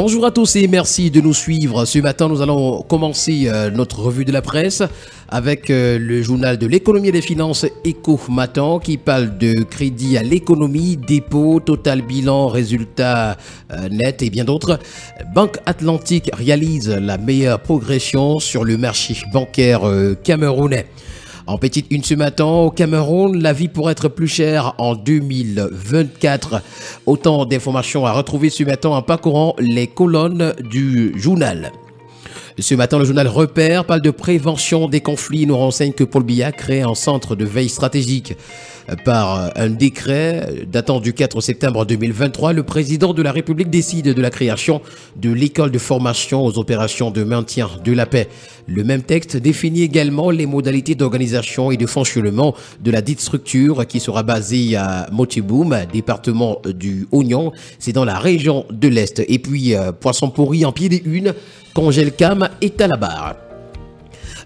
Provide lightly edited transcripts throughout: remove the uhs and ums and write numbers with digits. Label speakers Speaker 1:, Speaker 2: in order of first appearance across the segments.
Speaker 1: Bonjour à tous et merci de nous suivre. Ce matin, nous allons commencer notre revue de la presse avec le journal de l'économie et des finances Éco-Matin qui parle de crédit à l'économie, dépôt, total bilan, résultats nets et bien d'autres. Banque Atlantique réalise la meilleure progression sur le marché bancaire camerounais. En petite une ce matin, au Cameroun, la vie pourrait être plus chère en 2024. Autant d'informations à retrouver ce matin en parcourant les colonnes du journal. Ce matin, le journal Repère parle de prévention des conflits. Il nous renseigne que Paul Biya crée un centre de veille stratégique. Par un décret datant du 4 septembre 2023, le président de la République décide de la création de l'école de formation aux opérations de maintien de la paix. Le même texte définit également les modalités d'organisation et de fonctionnement de la dite structure qui sera basée à Motiboum, département du Oignon. C'est dans la région de l'Est. Et puis, poisson pourri en pied des unes, Congèle-Cam est à la barre.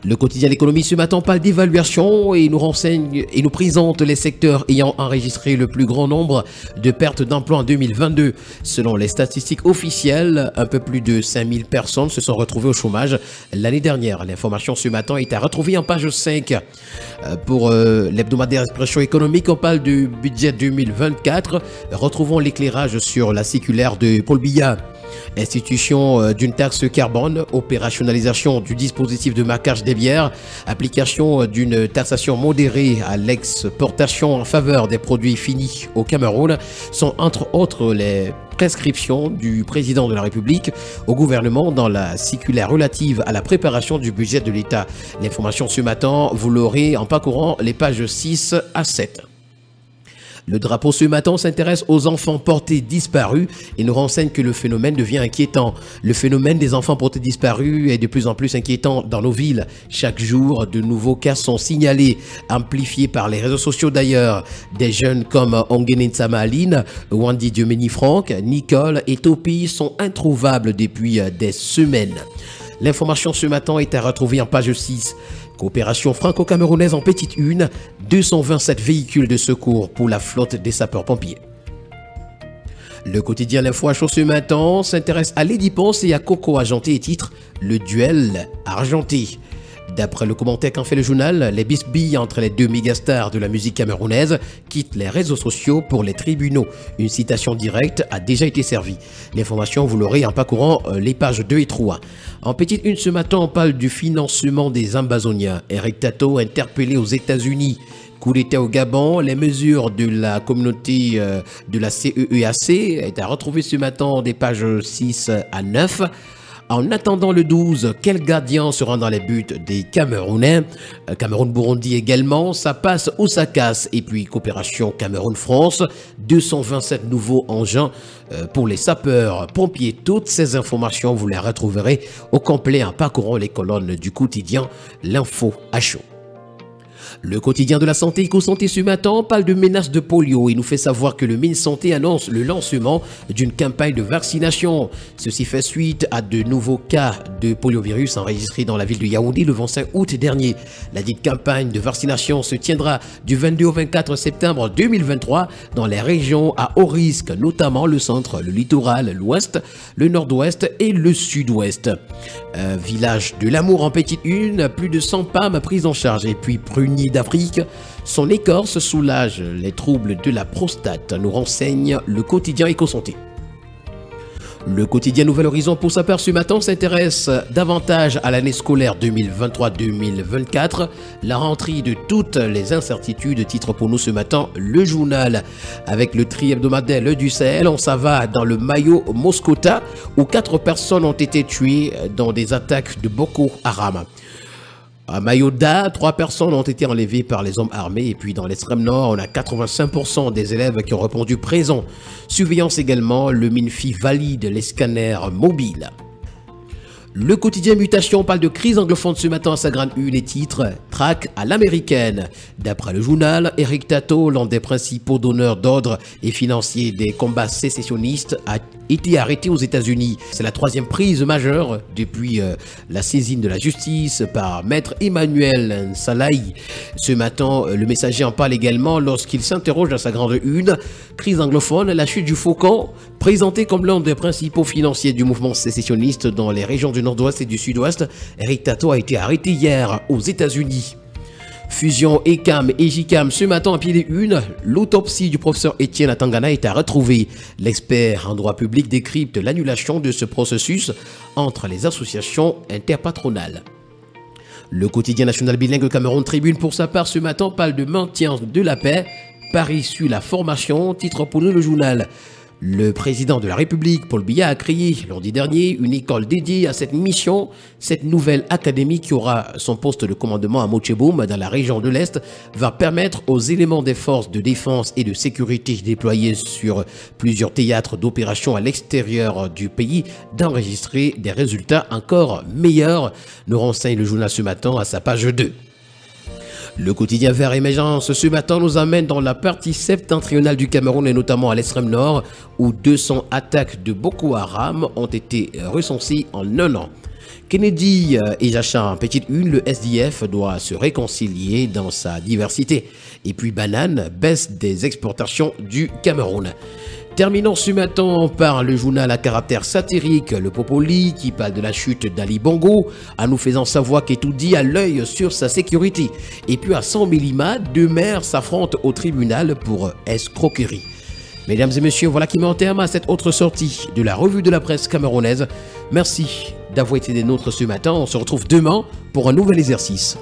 Speaker 1: Le quotidien L'économie ce matin parle d'évaluation et nous renseigne et nous présente les secteurs ayant enregistré le plus grand nombre de pertes d'emploi en 2022. Selon les statistiques officielles, un peu plus de 5000 personnes se sont retrouvées au chômage l'année dernière. L'information ce matin est à retrouver en page 5. Pour l'hebdomadaire Expression économique, on parle du budget 2024. Retrouvons l'éclairage sur la circulaire de Paul Biya. Institution d'une taxe carbone, opérationnalisation du dispositif de marquage des bières, application d'une taxation modérée à l'exportation en faveur des produits finis au Cameroun sont entre autres les prescriptions du président de la République au gouvernement dans la circulaire relative à la préparation du budget de l'État. L'information ce matin, vous l'aurez en parcourant les pages 6 à 7. Le drapeau ce matin s'intéresse aux enfants portés disparus et nous renseigne que le phénomène devient inquiétant. Le phénomène des enfants portés disparus est de plus en plus inquiétant dans nos villes. Chaque jour, de nouveaux cas sont signalés, amplifiés par les réseaux sociaux d'ailleurs. Des jeunes comme Ongene Aline, Wandy Diomeni Franck, Nicole et Topi sont introuvables depuis des semaines. L'information ce matin est à retrouver en page 6. Coopération franco-camerounaise en petite une, 227 véhicules de secours pour la flotte des sapeurs-pompiers. Le quotidien L'Info à chaud ce matin s'intéresse à Lady Ponce et à Coco Argenté et titre Le duel argenté. D'après le commentaire qu'en fait le journal, les bisbilles entre les deux mégastars de la musique camerounaise quittent les réseaux sociaux pour les tribunaux. Une citation directe a déjà été servie. L'information, vous l'aurez en parcourant les pages 2 et 3. En petite une ce matin, on parle du financement des Amazoniens. Eric Tato interpellé aux États-Unis. Coup d'État au Gabon, les mesures de la communauté de la CEEAC est à retrouver ce matin des pages 6 à 9. En attendant le 12, quel gardien sera dans les buts des Camerounais? Cameroun-Burundi également, ça passe ou ça casse. Et puis coopération Cameroun-France, 227 nouveaux engins pour les sapeurs-pompiers. Toutes ces informations, vous les retrouverez au complet en parcourant les colonnes du quotidien L'Info à chaud. Le quotidien de la santé Éco-Santé ce matin parle de menaces de polio et nous fait savoir que le Minsanté annonce le lancement d'une campagne de vaccination. Ceci fait suite à de nouveaux cas de poliovirus enregistrés dans la ville de Yaoundé le 25 août dernier. La dite campagne de vaccination se tiendra du 22 au 24 septembre 2023 dans les régions à haut risque, notamment le centre, le littoral, l'ouest, le nord-ouest et le sud-ouest. Village de l'amour en petite une, plus de 100 PAM prises en charge et puis prunier d'Afrique, son écorce soulage les troubles de la prostate, nous renseigne le quotidien Éco-Santé. Le quotidien Nouvel Horizon pour sa part ce matin s'intéresse davantage à l'année scolaire 2023-2024, la rentrée de toutes les incertitudes, titre pour nous ce matin le journal. Avec le tri hebdomadaire Le du Sahel, on s'en va dans le Mayo Moscota où 4 personnes ont été tuées dans des attaques de Boko Haram. À Mayoda, 3 personnes ont été enlevées par les hommes armés. Et puis dans l'extrême nord, on a 85% des élèves qui ont répondu présents. Surveillance également, le MINFI valide les scanners mobiles. Le quotidien Mutation parle de crise anglophone ce matin à sa grande une et titre Traque à l'américaine. D'après le journal, Eric Tato, l'un des principaux donneurs d'ordre et financiers des combats sécessionnistes, a été arrêté aux États-Unis. C'est la troisième prise majeure depuis la saisine de la justice par maître Emmanuel Nsalaï. Ce matin, le Messager en parle également lorsqu'il s'interroge dans sa grande une. Crise anglophone, la chute du Faucon, présenté comme l'un des principaux financiers du mouvement sécessionniste dans les régions du Nord-Ouest et du Sud-Ouest, Eric Tato a été arrêté hier aux États-Unis. Fusion ECAM et JICAM ce matin à pied des unes, l'autopsie du professeur Étienne Atangana est à retrouver. L'expert en droit public décrypte l'annulation de ce processus entre les associations interpatronales. Le quotidien national bilingue Cameroun Tribune pour sa part ce matin parle de maintien de la paix par issue la formation, titre pour nous le journal. Le président de la République, Paul Biya, a créé lundi dernier une école dédiée à cette mission. Cette nouvelle académie qui aura son poste de commandement à Mocheboum, dans la région de l'Est, va permettre aux éléments des forces de défense et de sécurité déployés sur plusieurs théâtres d'opération à l'extérieur du pays d'enregistrer des résultats encore meilleurs, nous renseigne le journal ce matin à sa page 2. Le quotidien Vert Émergence ce matin nous amène dans la partie septentrionale du Cameroun et notamment à l'extrême nord où 200 attaques de Boko Haram ont été recensées en un an. Kennedy et Jachin, petite une, le SDF doit se réconcilier dans sa diversité. Et puis Banane baisse des exportations du Cameroun. Terminons ce matin par le journal à caractère satirique, le Popoli, qui parle de la chute d'Ali Bongo, en nous faisant savoir qu'Etoudi a l'œil sur sa sécurité. Et puis à 100 millimats, deux maires s'affrontent au tribunal pour escroquerie. Mesdames et messieurs, voilà qui met en terme à cette autre sortie de la revue de la presse camerounaise. Merci d'avoir été des nôtres ce matin. On se retrouve demain pour un nouvel exercice.